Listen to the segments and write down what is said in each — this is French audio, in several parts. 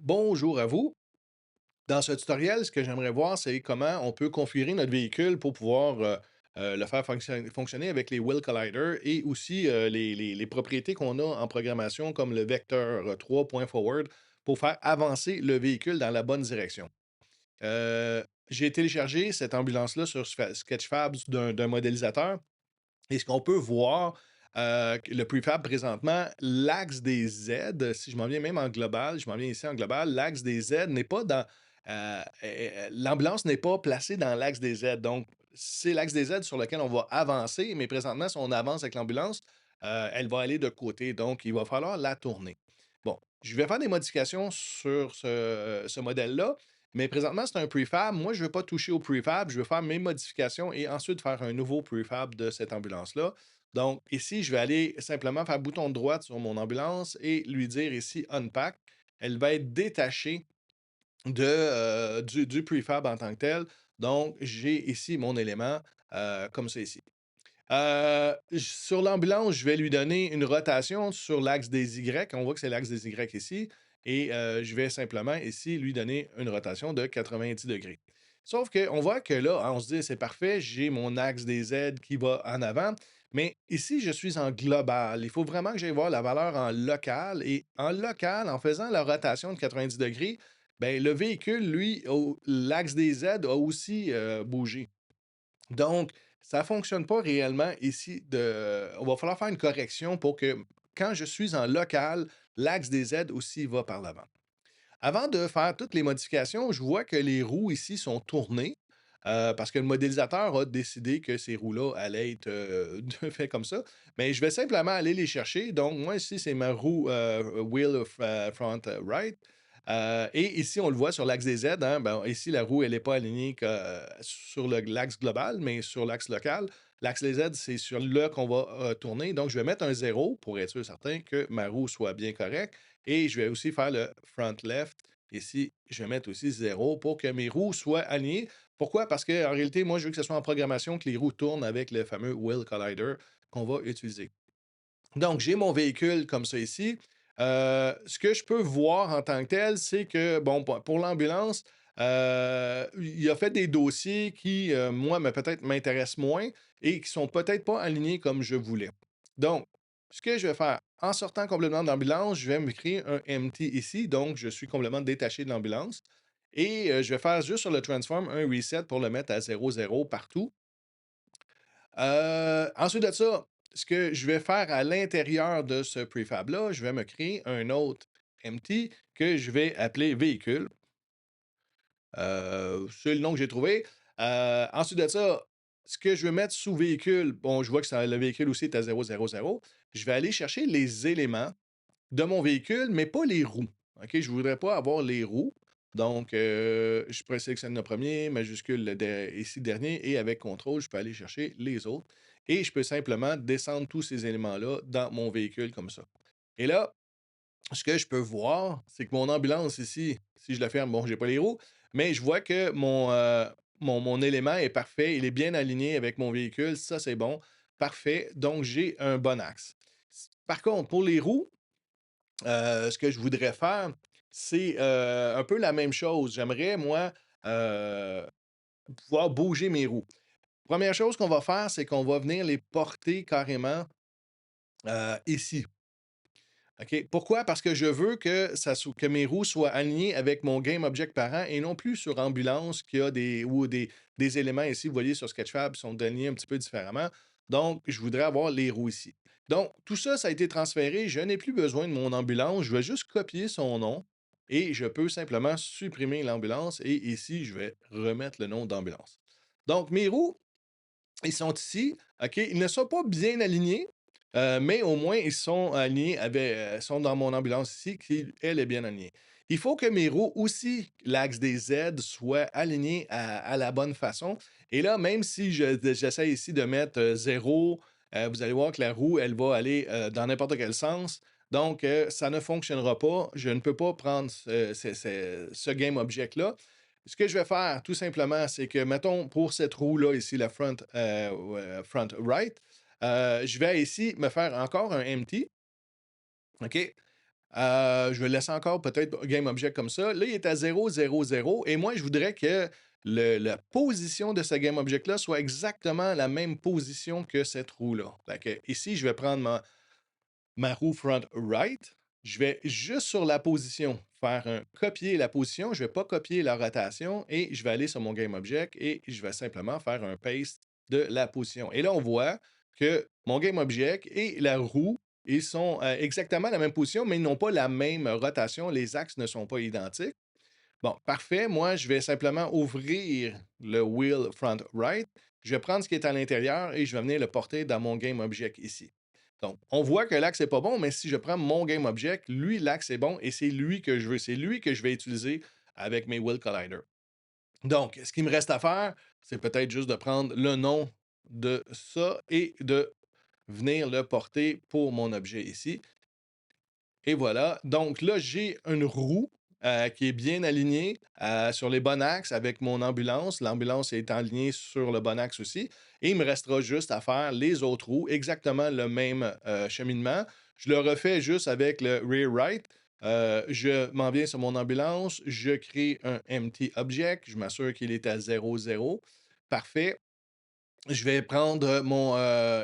Bonjour à vous. Dans ce tutoriel, ce que j'aimerais voir, c'est comment on peut configurer notre véhicule pour pouvoir le faire fonctionner avec les Wheel Collider et aussi les propriétés qu'on a en programmation comme le vecteur 3 point forward pour faire avancer le véhicule dans la bonne direction. J'ai téléchargé cette ambulance-là sur Sketchfab d'un modélisateur et ce qu'on peut voir, le prefab présentement, l'axe des Z, si je m'en viens même en global, je m'en viens ici en global, l'axe des Z n'est pas dans, l'ambulance n'est pas placée dans l'axe des Z. Donc, c'est l'axe des Z sur lequel on va avancer, mais présentement, si on avance avec l'ambulance, elle va aller de côté. Donc, il va falloir la tourner. Bon, je vais faire des modifications sur ce modèle-là, mais présentement, c'est un prefab. Moi, je ne veux pas toucher au prefab. Je veux faire mes modifications et ensuite faire un nouveau prefab de cette ambulance-là. Donc, ici, je vais aller simplement faire bouton de droite sur mon ambulance et lui dire ici Unpack. Elle va être détachée du prefab en tant que tel. Donc, j'ai ici mon élément comme ça ici. Sur l'ambulance, je vais lui donner une rotation sur l'axe des Y. On voit que c'est l'axe des Y ici. Et je vais simplement ici lui donner une rotation de 90 degrés. Sauf qu'on voit que là, hein, on se dit c'est parfait, j'ai mon axe des Z qui va en avant. Mais ici, je suis en global. Il faut vraiment que j'aille voir la valeur en local. Et en local, en faisant la rotation de 90 degrés, ben, le véhicule, lui, l'axe des Z a aussi bougé. Donc, ça ne fonctionne pas réellement ici. On va falloir faire une correction pour que quand je suis en local, l'axe des Z aussi va par l'avant. Avant de faire toutes les modifications, je vois que les roues ici sont tournées parce que le modélisateur a décidé que ces roues-là allaient être faites comme ça. Mais je vais simplement aller les chercher. Donc, moi, ici, c'est ma roue wheel of, front right. Et ici, on le voit sur l'axe des Z. Hein, ben, ici, la roue, elle n'est pas alignée sur l'axe global, mais sur l'axe local. L'axe des Z, c'est sur là qu'on va tourner. Donc, je vais mettre un zéro pour être sûr certain que ma roue soit bien correcte. Et je vais aussi faire le front left. Ici, je vais mettre aussi zéro pour que mes roues soient alignées. Pourquoi? Parce qu'en réalité, moi, je veux que ce soit en programmation, que les roues tournent avec le fameux Wheel Collider qu'on va utiliser. Donc, j'ai mon véhicule comme ça ici. Ce que je peux voir en tant que tel, c'est que, bon, pour l'ambulance, il a fait des dossiers qui, moi, peut-être m'intéressent moins et qui sont peut-être pas alignés comme je voulais. Donc, ce que je vais faire, en sortant complètement de l'ambulance, je vais me créer un empty ici. Donc, je suis complètement détaché de l'ambulance. Et je vais faire juste sur le transform un reset pour le mettre à 0,0 partout. Ensuite de ça, ce que je vais faire à l'intérieur de ce prefab-là, je vais me créer un autre empty que je vais appeler véhicule. C'est le nom que j'ai trouvé. Ensuite de ça, ce que je vais mettre sous véhicule, bon, je vois que le véhicule aussi est à 0,0. Je vais aller chercher les éléments de mon véhicule, mais pas les roues. OK? Je ne voudrais pas avoir les roues. Donc, je présélectionne le premier, majuscule ici dernier, et avec contrôle, je peux aller chercher les autres. Et je peux simplement descendre tous ces éléments-là dans mon véhicule comme ça. Et là, ce que je peux voir, c'est que mon ambulance ici, si je la ferme, bon, j'ai pas les roues, mais je vois que mon élément est parfait, il est bien aligné avec mon véhicule, ça c'est bon, parfait. Donc, j'ai un bon axe. Par contre, pour les roues, ce que je voudrais faire, c'est, un peu la même chose. J'aimerais, moi, heu, pouvoir bouger mes roues. Première chose qu'on va faire, c'est qu'on va venir les porter carrément, ici. OK? Pourquoi? Parce que je veux que mes roues soient alignées avec mon game object parent et non plus sur ambulance qui a des éléments ici, vous voyez sur Sketchfab, ils sont alignés un petit peu différemment. Donc, je voudrais avoir les roues ici. Donc, tout ça, ça a été transféré. Je n'ai plus besoin de mon ambulance. Je vais juste copier son nom et je peux simplement supprimer l'ambulance et ici, je vais remettre le nom d'ambulance. Donc, mes roues, ils sont ici, OK? Ils ne sont pas bien alignés, mais au moins ils sont alignés avec sont dans mon ambulance ici qui, elle, est bien alignée. Il faut que mes roues aussi, l'axe des Z soit aligné à la bonne façon et là, même si j'essaie ici de mettre, 0, vous allez voir que la roue, elle va aller, dans n'importe quel sens. Donc, ça ne fonctionnera pas. Je ne peux pas prendre ce game object-là. Ce que je vais faire, tout simplement, c'est que, mettons, pour cette roue-là, ici, la front right, je vais ici me faire encore un empty. OK? Je vais le laisser encore peut-être GameObject comme ça. Là, il est à 0, 0, 0 et moi, je voudrais que la position de ce GameObject-là soit exactement la même position que cette roue-là. Fait que ici, je vais prendre ma roue front right. Je vais juste sur la position faire un copier la position. Je ne vais pas copier la rotation et je vais aller sur mon GameObject et je vais simplement faire un paste de la position. Et là, on voit que mon GameObject et la roue, ils sont exactement à la même position, mais ils n'ont pas la même rotation. Les axes ne sont pas identiques. Bon, parfait. Moi, je vais simplement ouvrir le wheel front right. Je vais prendre ce qui est à l'intérieur et je vais venir le porter dans mon GameObject ici. Donc, on voit que l'axe n'est pas bon, mais si je prends mon GameObject, lui, l'axe est bon et c'est lui que je veux. C'est lui que je vais utiliser avec mes Wheel Collider. Donc, ce qu'il me reste à faire, c'est peut-être juste de prendre le nom de ça et de venir le porter pour mon objet ici. Et voilà. Donc là, j'ai une roue qui est bien alignée sur les bons axes avec mon ambulance. L'ambulance est alignée sur le bon axe aussi. Et il me restera juste à faire les autres roues, exactement le même cheminement. Je le refais juste avec le rear right. Je m'en viens sur mon ambulance, je crée un empty object, je m'assure qu'il est à 0, 0. Parfait. Je vais prendre mon,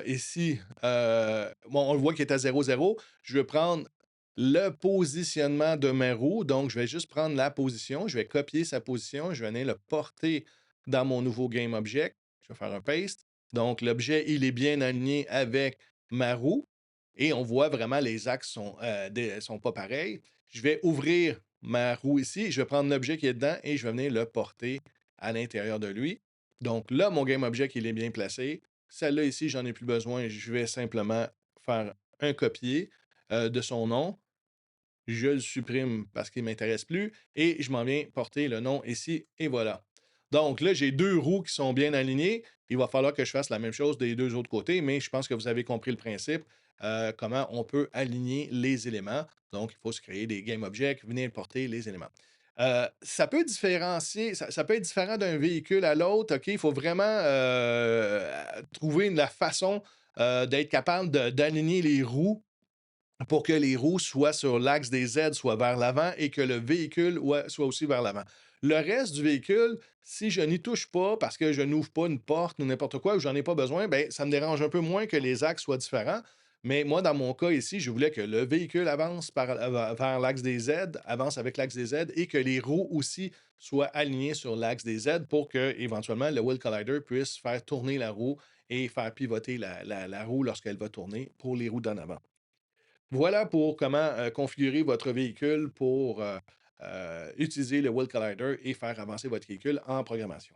ici, bon, on le voit qu'il est à 0, 0. Je vais prendre le positionnement de mes roues. Donc, je vais juste prendre la position. Je vais copier sa position. Je vais venir le porter dans mon nouveau GameObject. Je vais faire un paste. Donc, l'objet, il est bien aligné avec ma roue. Et on voit vraiment les axes sont pas pareils. Je vais ouvrir ma roue ici. Je vais prendre l'objet qui est dedans et je vais venir le porter à l'intérieur de lui. Donc là, mon GameObject, il est bien placé. Celle-là ici, j'en ai plus besoin. Je vais simplement faire un copier de son nom. Je le supprime parce qu'il ne m'intéresse plus et je m'en viens porter le nom ici et voilà. Donc là, j'ai deux roues qui sont bien alignées. Il va falloir que je fasse la même chose des deux autres côtés, mais je pense que vous avez compris le principe, comment on peut aligner les éléments. Donc, il faut se créer des game objects, venir porter les éléments. Ça peut différencier, ça peut être différent d'un véhicule à l'autre. OK, il faut vraiment trouver la façon d'être capable d'aligner les roues pour que les roues soient sur l'axe des aides, soit vers l'avant et que le véhicule soit aussi vers l'avant. Le reste du véhicule, si je n'y touche pas parce que je n'ouvre pas une porte ou n'importe quoi ou j'en ai pas besoin, ben, ça me dérange un peu moins que les axes soient différents. Mais moi, dans mon cas ici, je voulais que le véhicule avance vers l'axe des aides, avance avec l'axe des aides et que les roues aussi soient alignées sur l'axe des aides pour que, éventuellement, le Wheel Collider puisse faire tourner la roue et faire pivoter la roue lorsqu'elle va tourner pour les roues d'en avant. Voilà pour comment configurer votre véhicule pour utiliser le Wheel Collider et faire avancer votre véhicule en programmation.